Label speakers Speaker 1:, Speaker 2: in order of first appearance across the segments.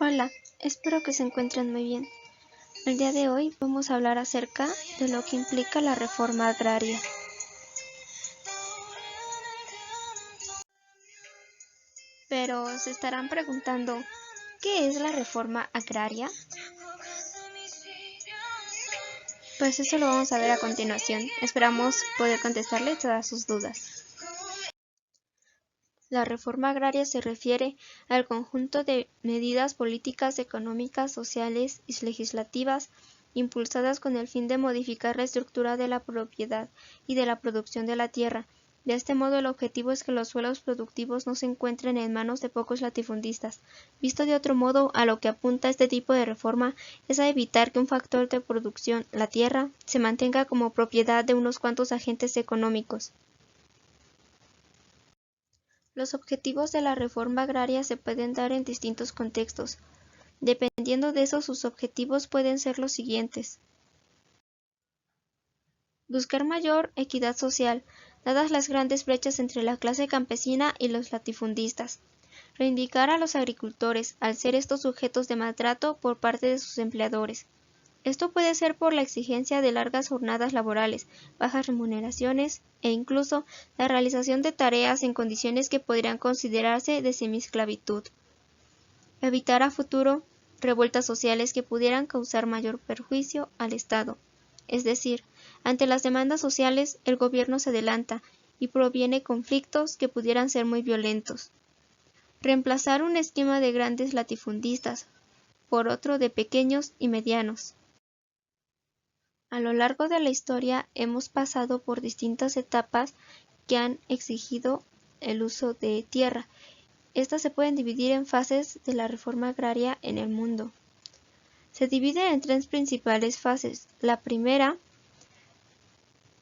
Speaker 1: Hola, espero que se encuentren muy bien. El día de hoy vamos a hablar acerca de lo que implica la reforma agraria. Pero se estarán preguntando, ¿qué es la reforma agraria? Pues eso lo vamos a ver a continuación. Esperamos poder contestarle todas sus dudas. La reforma agraria se refiere al conjunto de medidas políticas, económicas, sociales y legislativas impulsadas con el fin de modificar la estructura de la propiedad y de la producción de la tierra. De este modo, el objetivo es que los suelos productivos no se encuentren en manos de pocos latifundistas. Visto de otro modo, a lo que apunta este tipo de reforma es a evitar que un factor de producción, la tierra, se mantenga como propiedad de unos cuantos agentes económicos. Los objetivos de la reforma agraria se pueden dar en distintos contextos. Dependiendo de eso, sus objetivos pueden ser los siguientes. Buscar mayor equidad social, dadas las grandes brechas entre la clase campesina y los latifundistas. Reivindicar a los agricultores, al ser estos sujetos de maltrato por parte de sus empleadores. Esto puede ser por la exigencia de largas jornadas laborales, bajas remuneraciones e incluso la realización de tareas en condiciones que podrían considerarse de semiesclavitud. Evitar a futuro revueltas sociales que pudieran causar mayor perjuicio al Estado. Es decir, ante las demandas sociales el gobierno se adelanta y proviene conflictos que pudieran ser muy violentos. Reemplazar un esquema de grandes latifundistas por otro de pequeños y medianos. A lo largo de la historia hemos pasado por distintas etapas que han exigido el uso de tierra. Estas se pueden dividir en fases de la reforma agraria en el mundo. Se divide en tres principales fases. La primera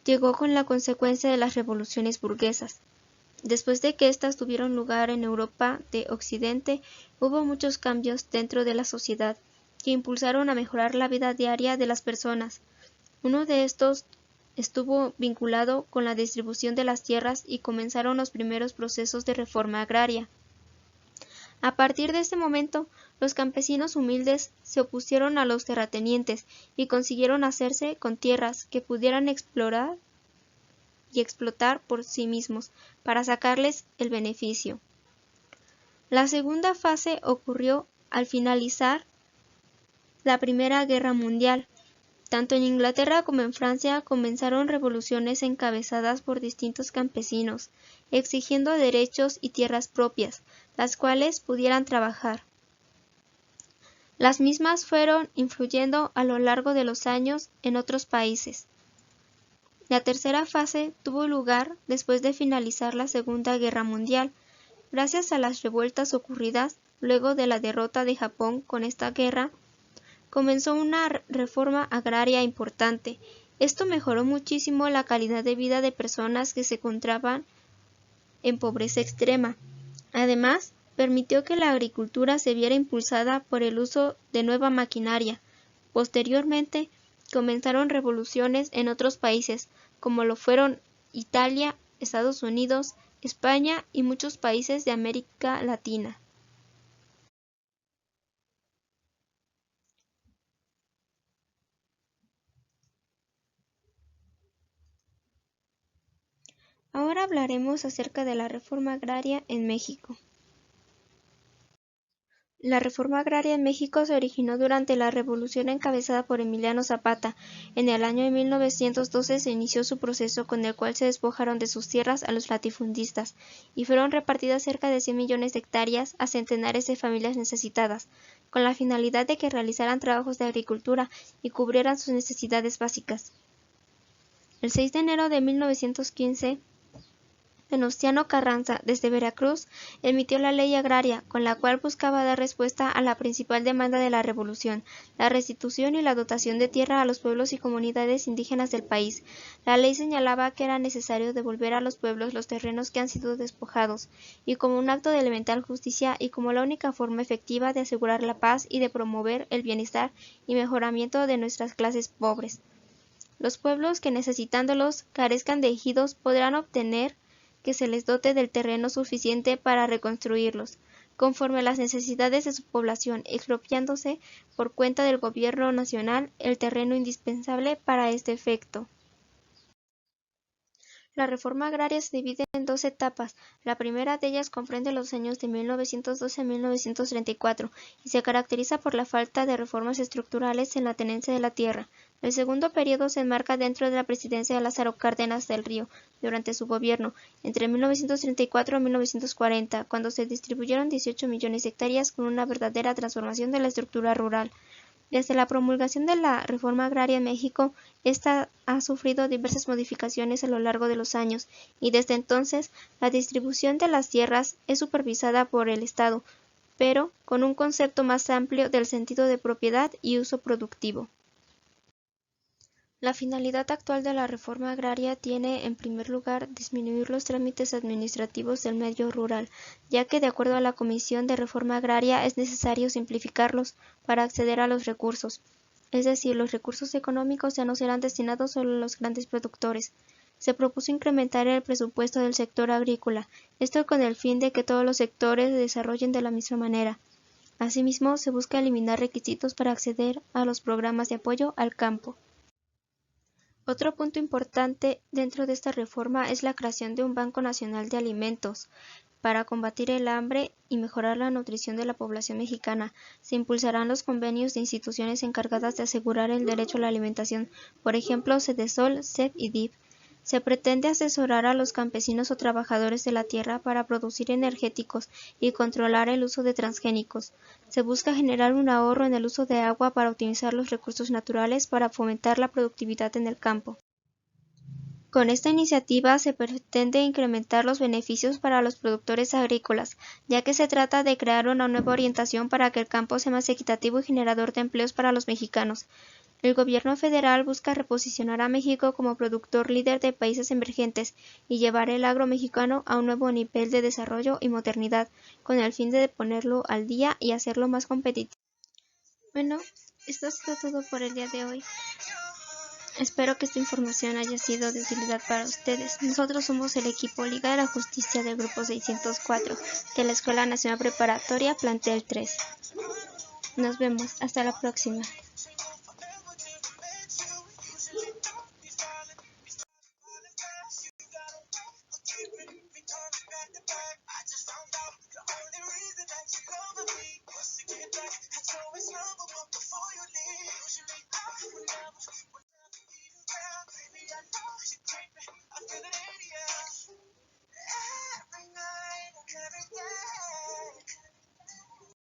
Speaker 1: llegó con la consecuencia de las revoluciones burguesas. Después de que éstas tuvieron lugar en Europa de Occidente, hubo muchos cambios dentro de la sociedad que impulsaron a mejorar la vida diaria de las personas. Uno de estos estuvo vinculado con la distribución de las tierras y comenzaron los primeros procesos de reforma agraria. A partir de este momento, los campesinos humildes se opusieron a los terratenientes y consiguieron hacerse con tierras que pudieran explorar y explotar por sí mismos para sacarles el beneficio. La segunda fase ocurrió al finalizar la Primera Guerra Mundial. Tanto en Inglaterra como en Francia comenzaron revoluciones encabezadas por distintos campesinos, exigiendo derechos y tierras propias, las cuales pudieran trabajar. Las mismas fueron influyendo a lo largo de los años en otros países. La tercera fase tuvo lugar después de finalizar la Segunda Guerra Mundial, gracias a las revueltas ocurridas luego de la derrota de Japón con esta guerra. Comenzó una reforma agraria importante. Esto mejoró muchísimo la calidad de vida de personas que se encontraban en pobreza extrema. Además, permitió que la agricultura se viera impulsada por el uso de nueva maquinaria. Posteriormente, comenzaron revoluciones en otros países, como lo fueron Italia, Estados Unidos, España y muchos países de América Latina. Ahora hablaremos acerca de la reforma agraria en México. La reforma agraria en México se originó durante la revolución encabezada por Emiliano Zapata. En el año de 1912 se inició su proceso con el cual se despojaron de sus tierras a los latifundistas y fueron repartidas cerca de 100 millones de hectáreas a centenares de familias necesitadas, con la finalidad de que realizaran trabajos de agricultura y cubrieran sus necesidades básicas. El 6 de enero de 1915, Venustiano Carranza, desde Veracruz, emitió la Ley Agraria, con la cual buscaba dar respuesta a la principal demanda de la Revolución, la restitución y la dotación de tierra a los pueblos y comunidades indígenas del país. La ley señalaba que era necesario devolver a los pueblos los terrenos que han sido despojados, y como un acto de elemental justicia y como la única forma efectiva de asegurar la paz y de promover el bienestar y mejoramiento de nuestras clases pobres. Los pueblos que necesitándolos carezcan de ejidos podrán obtener que se les dote del terreno suficiente para reconstruirlos. conforme a las necesidades de su población, expropiándose por cuenta del gobierno nacional el terreno indispensable para este efecto. La reforma agraria se divide en dos etapas. La primera de ellas comprende los años de 1912 a 1934 y se caracteriza por la falta de reformas estructurales en la tenencia de la tierra. El segundo periodo se enmarca dentro de la presidencia de Lázaro Cárdenas del Río, durante su gobierno, entre 1934 y 1940, cuando se distribuyeron 18 millones de hectáreas con una verdadera transformación de la estructura rural. Desde la promulgación de la reforma agraria en México, esta ha sufrido diversas modificaciones a lo largo de los años, y desde entonces la distribución de las tierras es supervisada por el Estado, pero con un concepto más amplio del sentido de propiedad y uso productivo. La finalidad actual de la reforma agraria tiene, en primer lugar, disminuir los trámites administrativos del medio rural, ya que, de acuerdo a la Comisión de Reforma Agraria, es necesario simplificarlos para acceder a los recursos. Es decir, los recursos económicos ya no serán destinados solo a los grandes productores. Se propuso incrementar el presupuesto del sector agrícola, esto con el fin de que todos los sectores se desarrollen de la misma manera. Asimismo, se busca eliminar requisitos para acceder a los programas de apoyo al campo. Otro punto importante dentro de esta reforma es la creación de un Banco Nacional de Alimentos. Para combatir el hambre y mejorar la nutrición de la población mexicana, se impulsarán los convenios de instituciones encargadas de asegurar el derecho a la alimentación, por ejemplo, Sedesol, SED y DIF. Se pretende asesorar a los campesinos o trabajadores de la tierra para producir energéticos y controlar el uso de transgénicos. Se busca generar un ahorro en el uso de agua para optimizar los recursos naturales para fomentar la productividad en el campo. Con esta iniciativa se pretende incrementar los beneficios para los productores agrícolas, ya que se trata de crear una nueva orientación para que el campo sea más equitativo y generador de empleos para los mexicanos. El gobierno federal busca reposicionar a México como productor líder de países emergentes y llevar el agro mexicano a un nuevo nivel de desarrollo y modernidad, con el fin de ponerlo al día y hacerlo más competitivo. Bueno, esto ha sido todo por el día de hoy. Espero que esta información haya sido de utilidad para ustedes. Nosotros somos el equipo Liga de la Justicia del Grupo 604 de la Escuela Nacional Preparatoria Plantel 3. Nos vemos. Hasta la próxima.